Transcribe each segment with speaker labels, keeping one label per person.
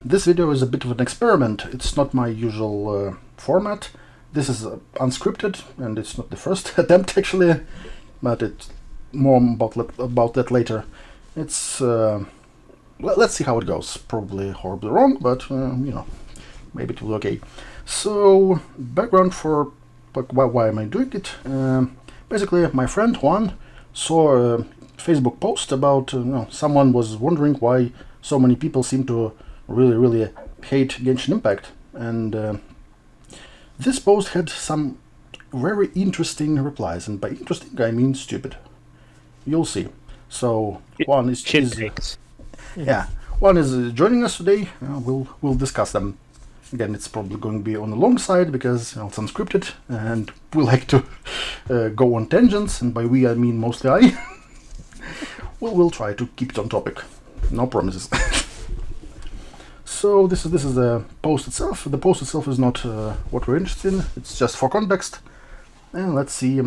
Speaker 1: This video is a bit of an experiment. It's not my usual format. This is unscripted, and it's not the first attempt actually, but it's more about that later. It's let's see how it goes. Probably horribly wrong, but maybe it will be okay. So background for like why am I doing it? Basically, my friend Juan saw a Facebook post about someone was wondering why so many people seem to really hate Genshin Impact, and this post had some very interesting replies, and by interesting I mean stupid. You'll see. So Juan is Juan is joining us today. We'll discuss them. Again, it's probably going to be on the long side because it's unscripted, and we like to go on tangents, and by we I mean mostly I. We'll try to keep it on topic. No promises. So this is the post itself. The post itself is not what we're interested in. It's just for context. And let's see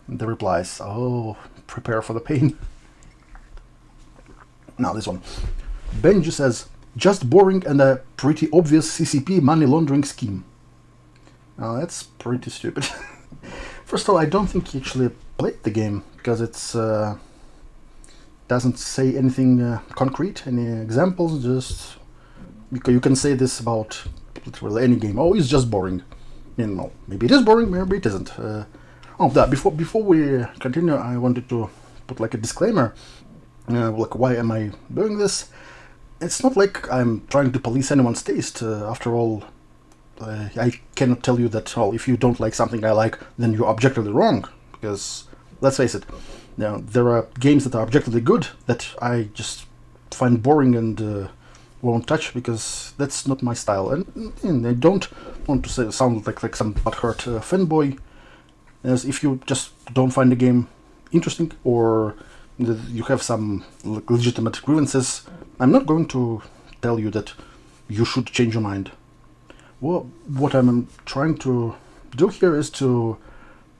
Speaker 1: the replies. Oh, prepare for the pain. Now this one. Benji says, just boring and a pretty obvious CCP money laundering scheme. Now that's pretty stupid. First of all, I don't think he actually played the game because it's doesn't say anything concrete, any examples. Just because you can say this about literally any game. Oh, it's just boring. Maybe it is boring, maybe it isn't. Before we continue, I wanted to put like a disclaimer. Like, why am I doing this? It's not like I'm trying to police anyone's taste. After all, I cannot tell you that, if you don't like something I like, then you're objectively wrong. Because, let's face it, there are games that are objectively good that I just find boring and won't touch because that's not my style. And I don't want to sound like some butthurt fanboy, as if you just don't find the game interesting or you have some legitimate grievances, I'm not going to tell you that you should change your mind. Well, what I'm trying to do here is to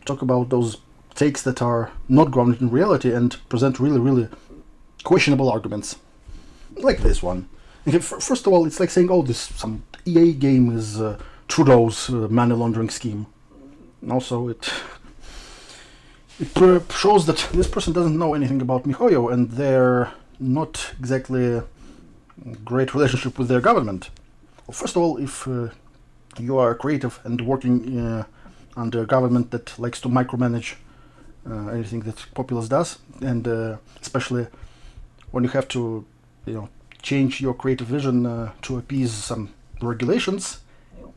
Speaker 1: talk about those takes that are not grounded in reality and present really questionable arguments. Like this one. Okay, first of all, it's like saying, some EA game is Trudeau's money laundering scheme. And also, it shows that this person doesn't know anything about MiHoYo, and they're not exactly a great relationship with their government. Well, first of all, if you are creative and working under a government that likes to micromanage anything that Populace does, and especially when you have to, change your creative vision to appease some regulations,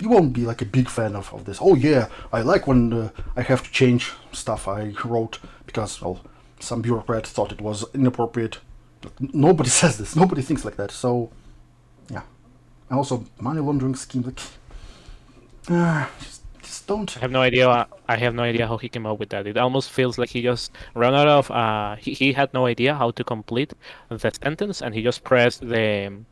Speaker 1: you won't be like a big fan of this. Oh yeah, I like when I have to change stuff I wrote because, some bureaucrat thought it was inappropriate. But nobody says this. Nobody thinks like that. So, yeah. And also, money laundering scheme, just don't.
Speaker 2: I have no idea how he came up with that. It almost feels like he just ran out of. He had no idea how to complete the sentence, and he just pressed the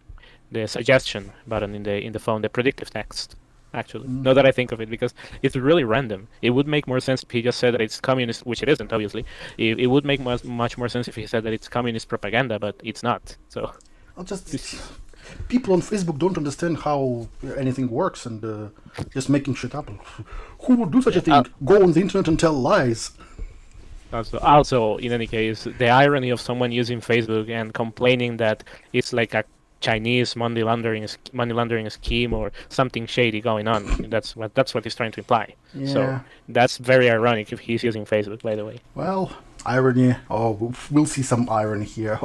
Speaker 2: suggestion button in the phone, the predictive text. Actually, now that I think of it, because it's really random. It would make more sense if he just said that it's communist, which it isn't, obviously. It would make much more sense if he said that it's communist propaganda, but it's not. So,
Speaker 1: people on Facebook don't understand how anything works and just making shit up. Who would do such a thing? Go on the internet and tell lies.
Speaker 2: Also, in any case, the irony of someone using Facebook and complaining that it's like a Chinese money laundering scheme or something shady going on. That's what he's trying to imply.
Speaker 1: Yeah.
Speaker 2: So that's very ironic if he's using Facebook, by the way.
Speaker 1: Well, irony. We'll see some irony here.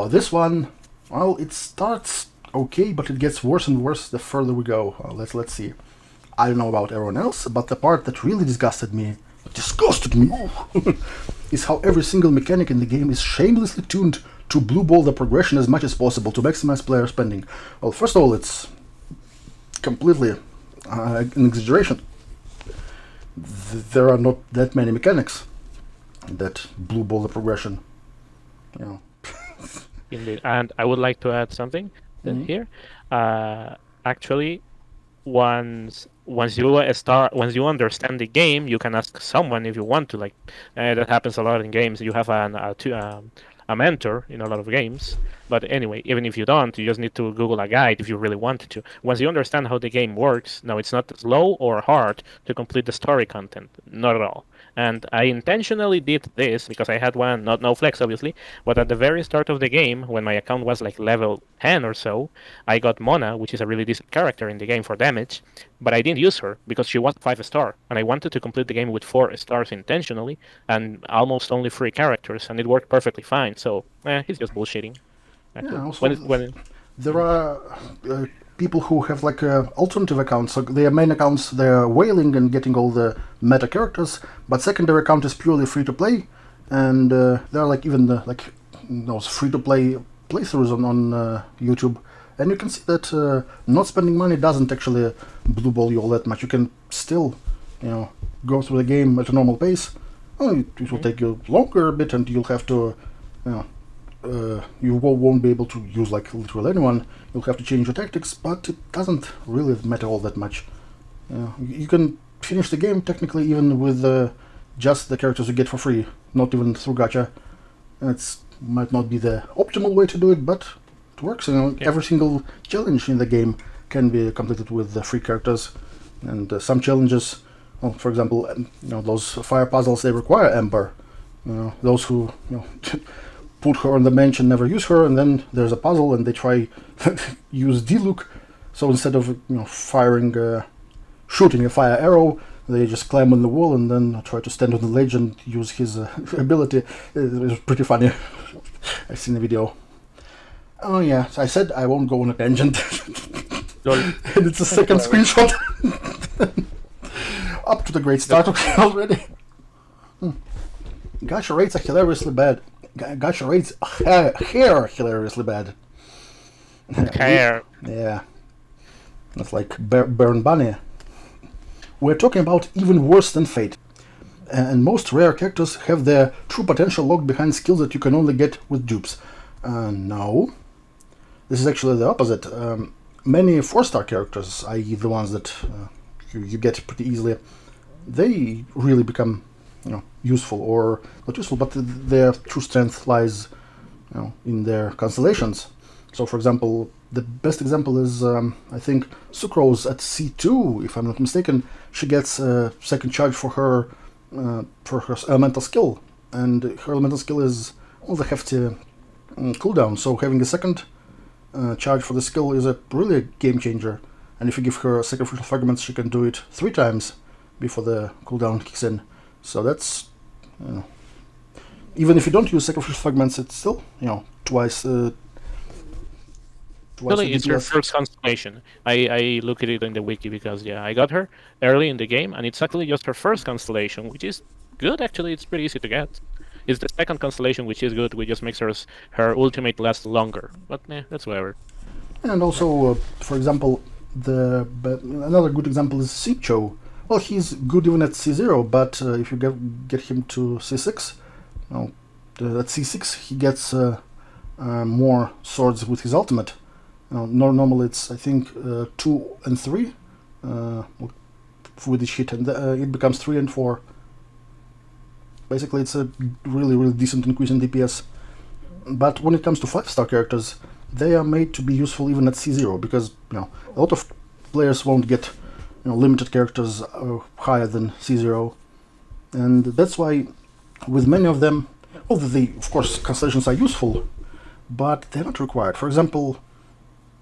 Speaker 1: This one. Well, it starts okay, but it gets worse and worse the further we go. Let's see. I don't know about everyone else, but the part that really disgusted me, is how every single mechanic in the game is shamelessly tuned to blue ball the progression as much as possible to maximize player spending. Well, first of all, it's completely an exaggeration. There are not that many mechanics that blue ball the progression.
Speaker 2: Indeed, and I would like to add something here. Actually, once you understand the game, you can ask someone if you want to. Like that happens a lot in games. You have a mentor in a lot of games. But anyway, even if you don't, you just need to Google a guide if you really wanted to. Once you understand how the game works, now it's not slow or hard to complete the story content, not at all. And I intentionally did this because I had one, not no flex obviously, but at the very start of the game, when my account was like level 10 or so, I got Mona, which is a really decent character in the game for damage, but I didn't use her because she was 5-star, and I wanted to complete the game with 4 stars intentionally, and almost only 3 characters, and it worked perfectly fine. So, he's just bullshitting. Actually.
Speaker 1: Yeah, also,
Speaker 2: When
Speaker 1: there are people who have like alternative accounts. So their main accounts, they're whaling and getting all the meta characters, but secondary account is purely free to play, and there are like even like those free to play playthroughs on YouTube, and you can see that not spending money doesn't actually blue ball you all that much. You can still, go through the game at a normal pace. Oh, it will take you longer a bit, and you'll have to, you won't be able to use like literally anyone. You'll have to change your tactics, but it doesn't really matter all that much. You can finish the game technically even with just the characters you get for free, not even through gacha. It might not be the optimal way to do it, but it works. Every single challenge in the game can be completed with the free characters, and some challenges, well, for example, those fire puzzles, they require Ember. Those who put her on the bench and never use her, and then there's a puzzle and they try use D-Look, so instead of shooting a fire arrow, they just climb on the wall and then try to stand on the ledge and use his ability. It was pretty funny. I've seen the video. Oh yeah, so I said I won't go on a tangent. And it's a second screenshot. Up to the great start already. Gacha raids are hilariously bad. Gacha raids hair hilariously bad.
Speaker 2: Hair.
Speaker 1: Yeah. That's like Burn Bunny. We're talking about even worse than Fate. And most rare characters have their true potential locked behind skills that you can only get with dupes. No. This is actually the opposite. Many 4-star characters, i.e. the ones that you get pretty easily, they really become useful, or not useful, but their true strength lies in their constellations. So for example, the best example is I think Sucrose at C2, if I'm not mistaken. She gets a second charge for her elemental skill, and her elemental skill is all the hefty cooldown, so having a second charge for the skill is a really game changer. And if you give her sacrificial fragments, she can do it 3 times before the cooldown kicks in. So that's, even if you don't use sacrificial fragments, it's still, twice.
Speaker 2: Really, it's her first constellation. I look at it in the wiki because I got her early in the game, and it's actually just her first constellation, which is good. Actually, it's pretty easy to get. It's the second constellation which is good, which just makes her ultimate last longer. But that's whatever.
Speaker 1: And also, for example, another good example is Simcho. Well, he's good even at C0, but if you get him to C6, at C6 he gets more swords with his ultimate. Normally it's, I think, 2 and 3 with each hit, and it becomes 3 and 4. Basically, it's a really, really decent increase in DPS. But when it comes to 5-star characters, they are made to be useful even at C0, because a lot of players won't get limited characters higher than C0, and that's why with many of them, although of course constellations are useful, but they're not required. For example,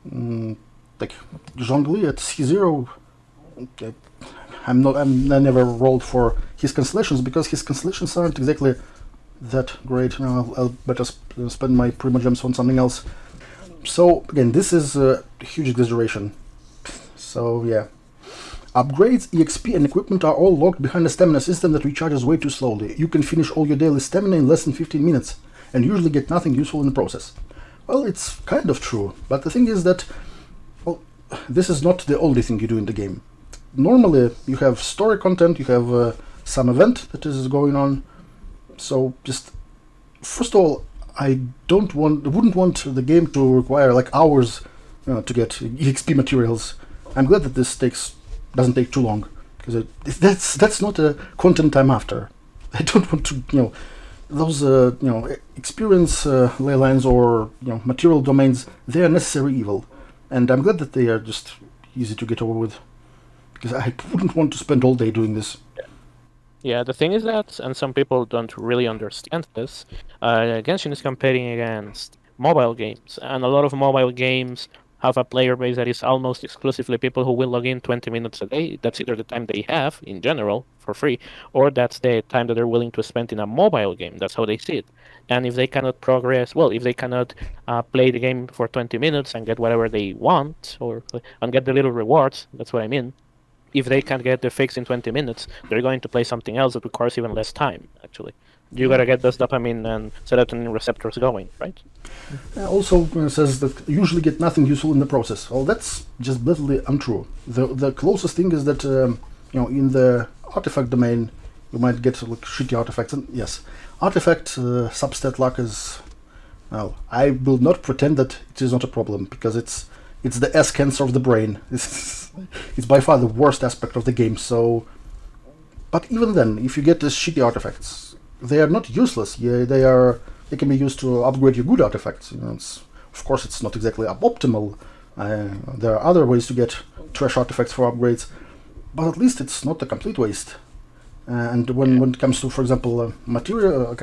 Speaker 1: like Zhongli at C0, I never rolled for his constellations because his constellations aren't exactly that great. I'll better spend my Primogems on something else. So again, this is a huge exaggeration. So yeah. Upgrades, EXP, and equipment are all locked behind a stamina system that recharges way too slowly. You can finish all your daily stamina in less than 15 minutes, and usually get nothing useful in the process. Well, it's kind of true, but the thing is that, this is not the only thing you do in the game. Normally, you have story content, you have some event that is going on, so just, first of all, I wouldn't want the game to require like hours to get EXP materials. I'm glad that this doesn't take too long, because that's not a content I'm after. I don't want to those experience ley lines or material domains, they are necessary evil, and I'm glad that they are just easy to get over with, because I wouldn't want to spend all day doing this.
Speaker 2: Yeah, the thing is that, and some people don't really understand this, Genshin is competing against mobile games, and a lot of mobile games have a player base that is almost exclusively people who will log in 20 minutes a day. That's either the time they have, in general, for free, or that's the time that they're willing to spend in a mobile game. That's how they see it. And if they cannot progress, well, if they cannot play the game for 20 minutes and get whatever they want, and get the little rewards, that's what I mean, if they can't get the fix in 20 minutes, they're going to play something else that requires even less time, actually. You gotta get those dopamine and serotonin receptors going, right?
Speaker 1: Also says that usually get nothing useful in the process. Well, that's just blatantly untrue. The closest thing is that in the artifact domain you might get like shitty artifacts, and yes, artifact substat luck is, well, I will not pretend that it is not a problem, because it's the S cancer of the brain. It's by far the worst aspect of the game. So, but even then, if you get these shitty artifacts, they are not useless. Yeah, they can be used to upgrade your good artifacts. Of course, it's not exactly optimal. There are other ways to get trash artifacts for upgrades, but at least it's not a complete waste. And when it comes to, for example, material,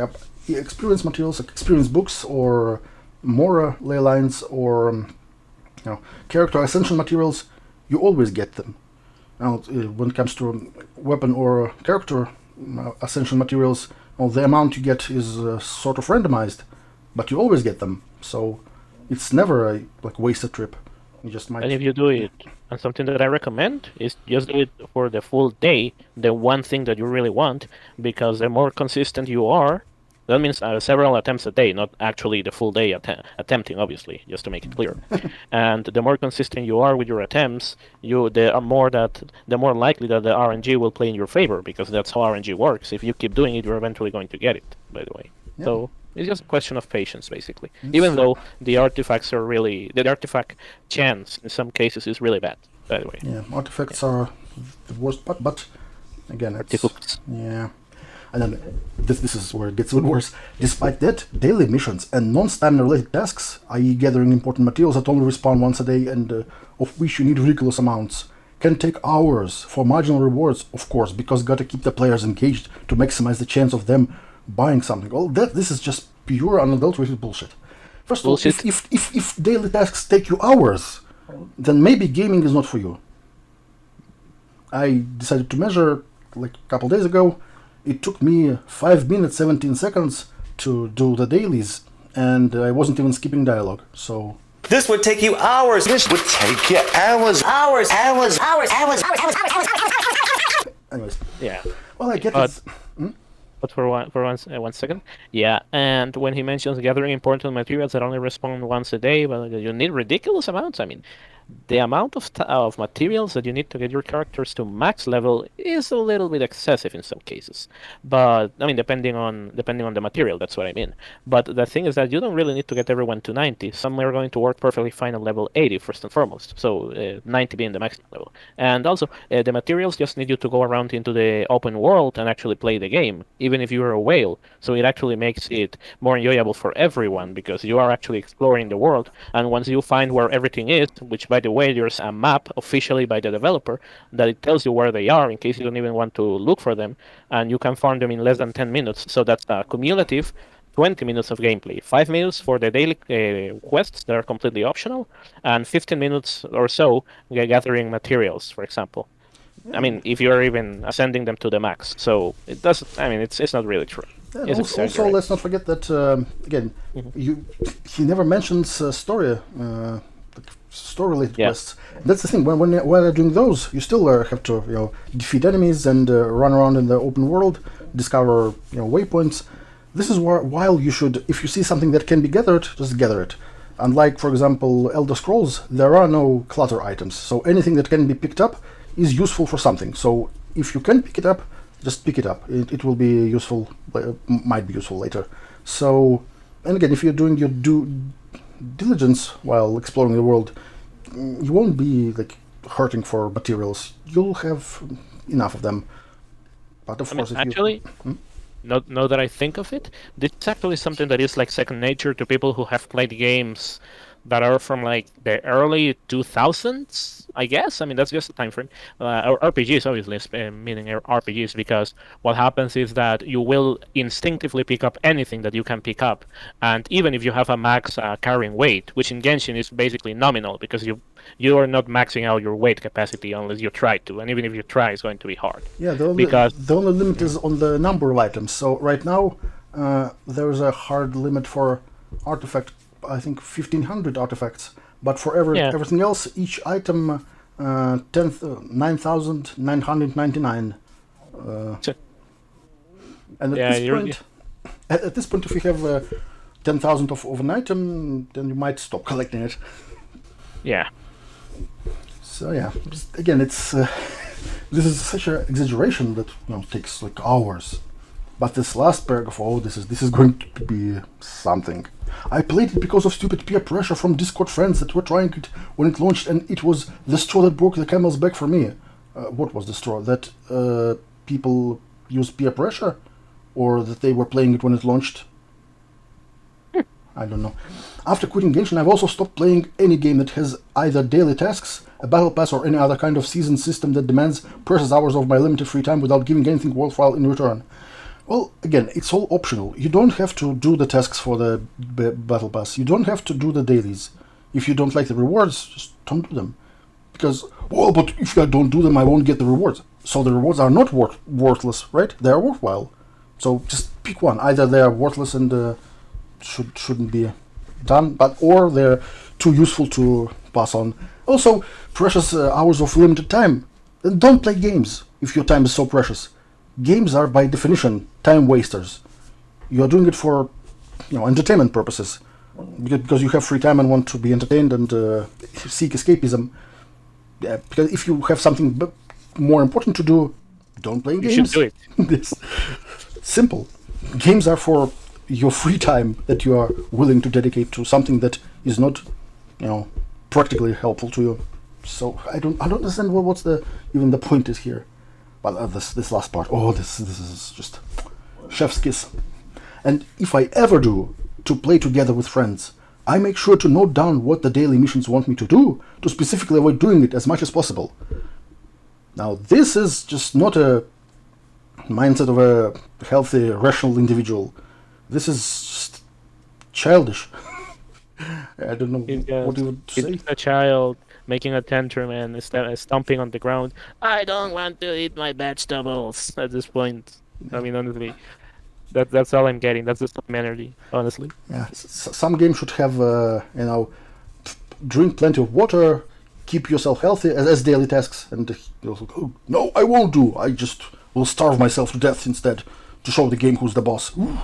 Speaker 1: experience materials, like experience books or more ley lines or character essential materials, you always get them. Now, when it comes to weapon or character essential materials, the amount you get is sort of randomized, but you always get them. So it's never a wasted trip. You just might.
Speaker 2: And if you do it, and something that I recommend is just do it for the full day, the one thing that you really want, because the more consistent you are, that means several attempts a day, not actually the full day attempting, obviously, just to make it clear. And the more consistent you are with your attempts, the more likely that the RNG will play in your favor, because that's how RNG works. If you keep doing it, you're eventually going to get it, by the way. Yeah. So it's just a question of patience, basically. Even though the artifacts are the artifact chance in some cases is really bad, by the way.
Speaker 1: Yeah, artifacts are the worst part, but again,
Speaker 2: artifacts.
Speaker 1: Yeah. And then this is where it gets even worse. Despite that, daily missions and non-stamina related tasks, i.e. gathering important materials that only respawn once a day and of which you need ridiculous amounts, can take hours for marginal rewards, of course, because gotta keep the players engaged to maximize the chance of them buying something. Well, this is just pure unadulterated bullshit. First of all, if daily tasks take you hours, then maybe gaming is not for you. I decided to measure like a couple days ago. It took me 5 minutes 17 seconds to do the dailies, and I wasn't even skipping dialogue, so...
Speaker 3: This would take you hours! This would take you hours! Hours!
Speaker 1: Anyways.
Speaker 2: Yeah.
Speaker 1: Well, I get it.
Speaker 2: But for one second, yeah. And when he mentions gathering important materials that only respawn once a day, but you need ridiculous amounts. I mean, the amount of materials that you need to get your characters to max level is a little bit excessive in some cases. But I mean, depending on the material, that's what I mean. But the thing is that you don't really need to get everyone to 90. Some are going to work perfectly fine at level 80 first and foremost. So 90 being the maximum level. And also, the materials just need you to go around into the open world and actually play the game, even if you're a whale. So it actually makes it more enjoyable for everyone, because you are actually exploring the world. And once you find where everything is, which by the way, there's a map officially by the developer that it tells you where they are in case you don't even want to look for them, and you can farm them in less than 10 minutes. So that's a cumulative 20 minutes of gameplay. 5 minutes for the daily quests that are completely optional, and 15 minutes or so gathering materials, for example. I mean, if you're even ascending them to the max. So it doesn't. I mean, it's not really true.
Speaker 1: Yeah, also, let's not forget that again, he never mentions story-related quests. That's the thing. When you're doing those, you still have to defeat enemies and run around in the open world, discover waypoints. This is while you should, if you see something that can be gathered, just gather it. Unlike, for example, Elder Scrolls, there are no clutter items, so anything that can be picked up is useful for something. So if you can pick it up, just pick it up. It will be useful, might be useful later. So, and again, if you're doing your due diligence while exploring the world, you won't be hurting for materials. You'll have enough of them. But of course, if
Speaker 2: actually, now that I think of it, this is actually something that is like second nature to people who have played games that are from like the early 2000s, I guess. I mean, that's just a time frame. Or RPGs, obviously, meaning RPGs, because what happens is that you will instinctively pick up anything that you can pick up, and even if you have a max carrying weight, which in Genshin is basically nominal, because you are not maxing out your weight capacity unless you try to, and even if you try, it's going to be hard.
Speaker 1: Yeah,
Speaker 2: Because
Speaker 1: the only limit is on the number of items. So right now, there is a hard limit for artifact. I think 1,500 artifacts. But for
Speaker 2: Yeah.
Speaker 1: everything else, each item 9,999.
Speaker 2: So-
Speaker 1: And
Speaker 2: Yeah, you're-
Speaker 1: at this point, if you have 10,000 of an item, then you might stop collecting it.
Speaker 2: yeah.
Speaker 1: So yeah, again, it's this is such an exaggeration that takes like hours. But this last paragraph, this is going to be something. I played it because of stupid peer pressure from Discord friends that were trying it when it launched, and it was the straw that broke the camel's back for me. What was the straw? That people use peer pressure, or that they were playing it when it launched? I don't know. After quitting Genshin, I've also stopped playing any game that has either daily tasks, a battle pass, or any other kind of season system that demands precious hours of my limited free time without giving anything worthwhile in return. Well, again, it's all optional. You don't have to do the tasks for the battle pass. You don't have to do the dailies. If you don't like the rewards, just don't do them. Because, well, but if I don't do them, I won't get the rewards. So the rewards are not worthless, right? They are worthwhile. So just pick one. Either they are worthless and shouldn't be done, or they're too useful to pass on. Also, precious hours of limited time. Then don't play games if your time is so precious. Games are by definition time wasters. You are doing it for entertainment purposes, because you have free time and want to be entertained and seek escapism. Yeah, because if you have something more important to do, don't play games.
Speaker 2: You should do it.
Speaker 1: It's simple. Games are for your free time that you are willing to dedicate to something that is not, practically helpful to you. So I don't understand what's even the point is here. But this last part, this is just chef's kiss. And if I ever do to play together with friends, I make sure to note down what the daily missions want me to do, to specifically avoid doing it as much as possible. Now, this is just not a mindset of a healthy, rational individual. This is just childish. I don't know what you would say.
Speaker 2: It's a child making a tantrum and stomping on the ground. I don't want to eat my vegetables at this point. I mean, honestly, that's all I'm getting. That's the same energy, honestly.
Speaker 1: Yeah, some games should have, drink plenty of water, keep yourself healthy as daily tasks, and no, I won't do. I just will starve myself to death instead to show the game who's the boss. Ooh.